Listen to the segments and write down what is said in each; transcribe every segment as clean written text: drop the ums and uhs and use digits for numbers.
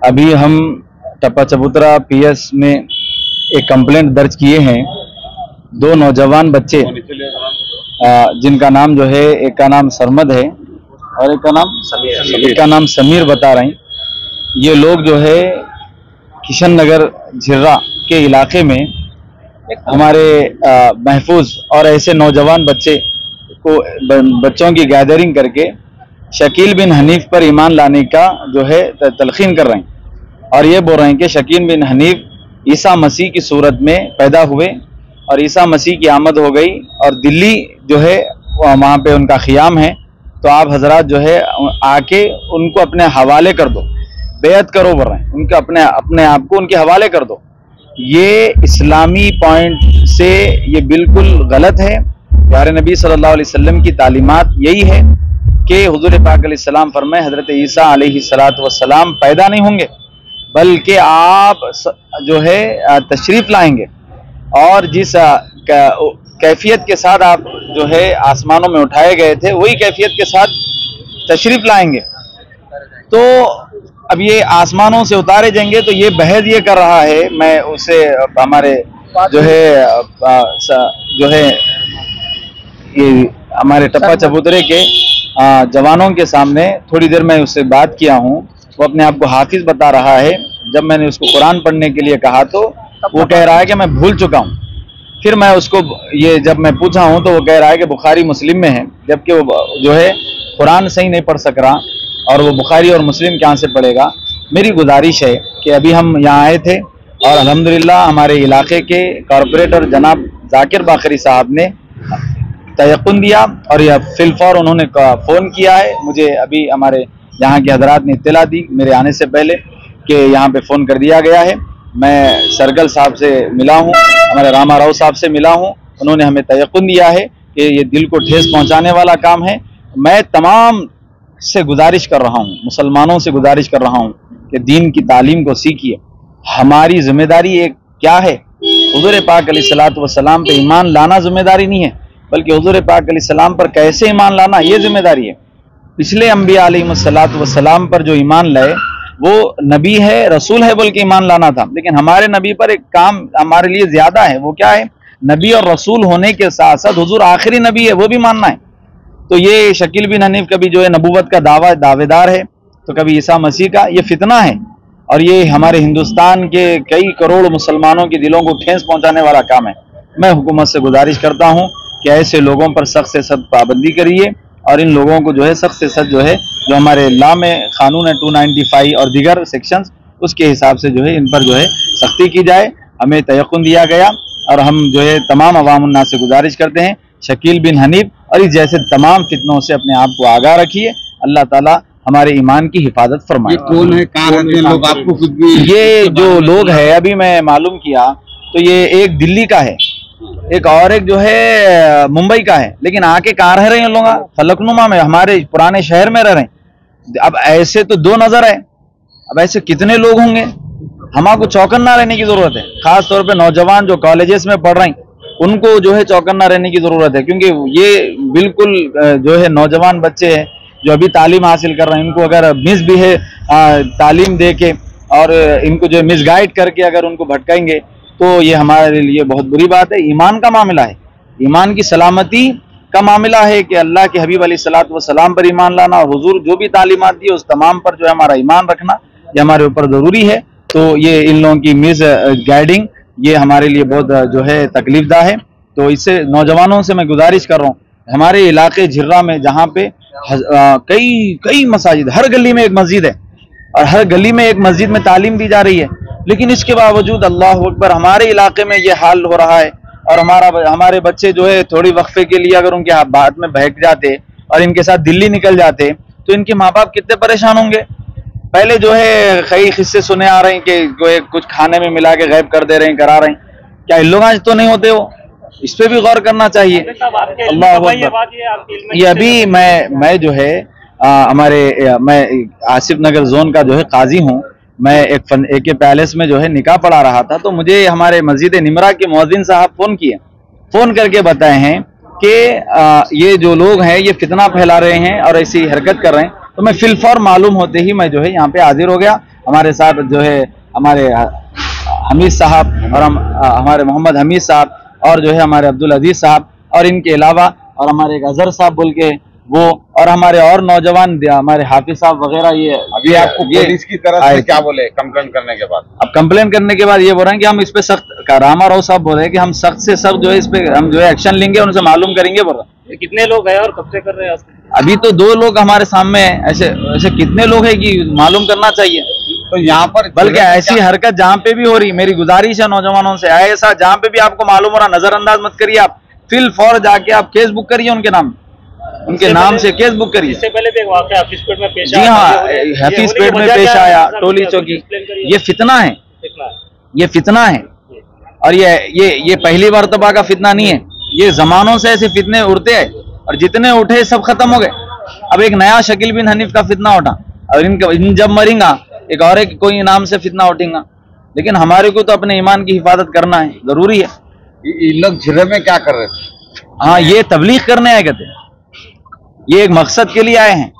अभी हम टप्पा चबूतरा पीएस में एक कंप्लेंट दर्ज किए हैं। दो नौजवान बच्चे जिनका नाम जो है, एक का नाम सरमद है और एक का नाम समीर बता रहे हैं। ये लोग जो है किशन नगर झिर्रा के इलाके में हमारे महफूज और ऐसे नौजवान बच्चों की गैदरिंग करके शकील बिन हनीफ पर ईमान लाने का जो है तलखीन कर रहे हैं और ये बोल रहे हैं कि शकील बिन हनीफ ईसा मसीह की सूरत में पैदा हुए और ईसा मसीह की आमद हो गई और दिल्ली जो है वहाँ पे उनका ख़ियाम है। तो आप हजरात जो है आके उनको अपने हवाले कर दो, बेअत करो बोल रहे हैं, उनके अपने आप को उनके हवाले कर दो। ये इस्लामी पॉइंट से ये बिल्कुल गलत है। प्यारे नबी सल्लल्लाहु अलैहि वसल्लम की तालीमात यही है कि हुजूर पाक अलैहिस्सलाम फरमाए हजरत ईसा अलैहिस्सलातु वस्सलाम पैदा नहीं होंगे, बल्कि आप जो है तशरीफ लाएंगे और जिस कैफियत के साथ आप जो है आसमानों में उठाए गए थे वही कैफियत के साथ तशरीफ लाएंगे। तो अब ये आसमानों से उतारे जाएंगे, तो ये बहस ये कर रहा है। मैं उसे हमारे जो है ये हमारे टप्पा चबूतरे के जवानों के सामने थोड़ी देर मैं उससे बात किया हूँ। वो अपने आप को हाफिज बता रहा है। जब मैंने उसको कुरान पढ़ने के लिए कहा तो वो कह रहा है कि मैं भूल चुका हूँ। फिर मैं उसको ये जब मैं पूछा हूँ तो वो कह रहा है कि बुखारी मुस्लिम में है, जबकि वो जो है कुरान सही नहीं पढ़ सक रहा और वो बुखारी और मुस्लिम कहाँ से पढ़ेगा। मेरी गुजारिश है कि अभी हम यहाँ आए थे और अल्हम्दुलिल्लाह हमारे इलाके के कॉरपोरेटर जनाब जाकिर बाखरी साहब ने तयक़ुन दिया और यह फिलफौर उन्होंने फ़ोन किया है मुझे। अभी हमारे यहाँ के हजरात ने इत्तला दी मेरे आने से पहले कि यहाँ पे फ़ोन कर दिया गया है। मैं सरगल साहब से मिला हूँ, हमारे रामा राव साहब से मिला हूँ। उन्होंने हमें तयक़ुन दिया है कि ये दिल को ठेस पहुँचाने वाला काम है। मैं तमाम से गुजारिश कर रहा हूँ, मुसलमानों से गुजारिश कर रहा हूँ कि दीन की तालीम को सीखिए। हमारी जिम्मेदारी एक क्या है? हुज़ूर पाक अलैहिस्सलातु वस्सलाम पे ईमान लाना जिम्मेदारी नहीं है, बल्कि हुज़ूर पाक अलैहिस्सलाम पर कैसे ईमान लाना ये जिम्मेदारी है। पिछले अंबिया अलैहिस्सलातु वस्सलाम पर जो ईमान लाए वो नबी है, रसूल है बोल के ईमान लाना था, लेकिन हमारे नबी पर एक काम हमारे लिए ज्यादा है। वो क्या है? नबी और रसूल होने के साथ साथ हुजूर आखिरी नबी है वो भी मानना है। तो ये शकील बिन हनीफ कभी जो है नबूवत का दावेदार है तो कभी ईसा मसीह का। ये फितना है और ये हमारे हिंदुस्तान के कई करोड़ मुसलमानों के दिलों को ठेस पहुंचाने वाला काम है। मैं हुकूमत से गुजारिश करता हूँ कि ऐसे लोगों पर सख्त से सख्त पाबंदी करिए और इन लोगों को जो है सख्त से सख्त जो है जो हमारे लॉ में कानून है 295 और दीगर सेक्शंस, उसके हिसाब से जो है इन पर जो है सख्ती की जाए। हमें तयक़ुन दिया गया और हम जो है तमाम अवाम उन्नास से गुजारिश करते हैं शकील बिन हनीफ और इस जैसे तमाम फितनों से अपने आप को आगाह रखिए। अल्लाह ताला हमारे ईमान की हिफाजत फरमाए। ये कौन है, कहाँ रहते हैं लोग? आपको खुद भी ये जो लोग है अभी मैं मालूम किया तो ये एक दिल्ली का है, एक और एक जो है मुंबई का है, लेकिन आके कहाँ रह रहे हैं लोग? फलकनुमा में, हमारे पुराने शहर में रह रहे हैं। अब ऐसे तो दो नजर है, अब ऐसे कितने लोग होंगे? हमारे चौकन्ना रहने की जरूरत है। खास तौर पे नौजवान जो कॉलेजेस में पढ़ रहे हैं उनको जो है चौकन्ना रहने की जरूरत है, क्योंकि ये बिल्कुल जो है नौजवान बच्चे हैं जो अभी तालीम हासिल कर रहे हैं। इनको अगर मिस भी है तालीम दे के और इनको जो मिसगाइड करके अगर उनको भटकाएंगे तो ये हमारे लिए बहुत बुरी बात है। ईमान का मामला है, ईमान की सलामती का मामला है कि अल्लाह के हबीब अलैहिस्सलातु वस्सलाम पर ईमान लाना और हुजूर जो भी तालीमात दी उस तमाम पर जो है हमारा ईमान रखना ये हमारे ऊपर ज़रूरी है। तो ये इन लोगों की मिस गाइडिंग ये हमारे लिए बहुत जो है तकलीफदा है। तो इससे नौजवानों से मैं गुजारिश कर रहा हूँ, हमारे इलाके झिर्रा में जहाँ पे कई मसाजिद, हर गली में एक मस्जिद है और हर गली में एक मस्जिद में तालीम दी जा रही है, लेकिन इसके बावजूद अल्लाह अकबर हमारे इलाके में ये हाल हो रहा है। और हमारे बच्चे जो है थोड़ी वक्फे के लिए अगर उनके बात में बहक जाते और इनके साथ दिल्ली निकल जाते तो इनके माँ बाप कितने परेशान होंगे। पहले जो है कई किस्से सुने आ रहे हैं कि जो है कुछ खाने में मिला के गायब कर दे रहे हैं, करा रहे हैं। क्या इन लोग आज तो नहीं होते हो? इस पे भी गौर करना चाहिए। अल्लाह अकबर। ये अभी मैं जो है मैं आसिफ नगर जोन का जो है काजी हूँ। मैं एक पैलेस में जो है निकाह पढ़ा रहा था तो मुझे हमारे मस्जिद निमरा के मुअज्जिन साहब फोन करके बताए हैं कि ये जो लोग हैं ये फितना फैला रहे हैं और ऐसी हरकत कर रहे हैं। तो मैं फिलफौर मालूम होते ही मैं जो है यहाँ पे हाजिर हो गया हमारे साथ जो है हमारे हमीद साहब और हमारे मोहम्मद हमीद साहब और जो है हमारे अब्दुल अजीज साहब और इनके अलावा और हमारे एक अजहर साहब बोल के वो और हमारे और नौजवान हमारे हाफिज साहब वगैरह। ये अभी आपको पुलिस की तरफ से क्या बोले कंप्लेन करने के बाद? अब कंप्लेन करने के बाद ये बोल रहे हैं कि हम इस पे सख्त, रामा राव साहब बोल रहे हैं कि हम सख्त से सख्त जो है इस पे हम जो है एक्शन लेंगे, उनसे मालूम करेंगे। बोल रहे हैं कितने लोग हैं और कब से कर रहे हैं? अभी तो 2 लोग हमारे सामने हैं, ऐसे ऐसे कितने लोग हैं कि मालूम करना चाहिए। तो यहाँ पर बल्कि ऐसी हरकत जहाँ पे भी हो रही, मेरी गुजारिश है नौजवानों से, ऐसा जहाँ पे भी आपको मालूम हो रहा नजरअंदाज मत करिए, आप फिल फौर जाके आप केस बुक करिए उनके नाम, उनके नाम से केस बुक करिए। इससे पहले भी एक वाकया हफीजपेट में पेश जी हाँ, हफीजपेट में पेश आया, टोली चौकी। ये फितना है, ये फितना है। और ये पहली मर्तबा का फितना नहीं है, ये जमानों से ऐसे फितने उड़ते हैं और जितने उठे सब खत्म हो गए। अब एक नया शकील बिन हनीफ का फितना उठा और इन जब मरेंगा एक और एक कोई नाम से फितना उठेगा। लेकिन हमारे को तो अपने ईमान की हिफाजत करना है, जरूरी है। इन लोग झिरे में क्या कर रहे थे? हाँ, ये तबलीग करने आए कहते, ये एक मकसद के लिए आए हैं।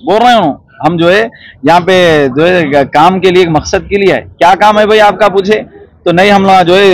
बोल रहे हूँ हम जो है यहाँ पे जो है काम के लिए, एक मकसद के लिए आए। क्या काम है भाई आपका पूछे तो नहीं, हम लोग जो है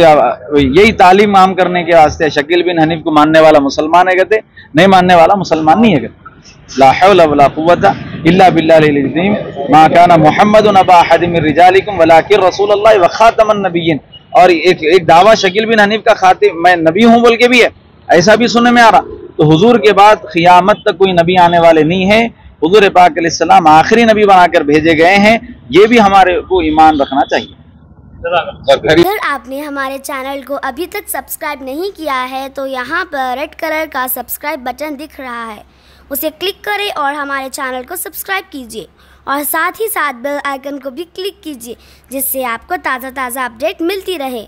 यही तालीम आम करने के वास्ते। शकील बिन हनीफ को मानने वाला मुसलमान है कहते, नहीं मानने वाला मुसलमान नहीं है कहते। ला हौला वला कुव्वता इल्ला बिल्लाहिल अज़ीम मा काना मुहम्मदुन अबा अहद मिन रिजालिकुम वलाकिन रसूलुल्लाह व खातमन नबिय्यिन। और एक दावा शकील बिन हनीफ का खातिम, मैं नबी हूँ बोल के भी है, ऐसा भी सुनने में आ रहा। तो हुजूर के बाद क़ियामत तक कोई नबी आने वाले नहीं है। हुजूर पाक अलैहिस्सलाम आखिरी नबी बनाकर भेजे गए हैं, ये भी हमारे को ईमान रखना चाहिए। अगर आपने हमारे चैनल को अभी तक सब्सक्राइब नहीं किया है तो यहाँ पर रेड कलर का सब्सक्राइब बटन दिख रहा है, उसे क्लिक करें और हमारे चैनल को सब्सक्राइब कीजिए और साथ ही साथ बेल आइकन को भी क्लिक कीजिए, जिससे आपको ताज़ा अपडेट मिलती रहे।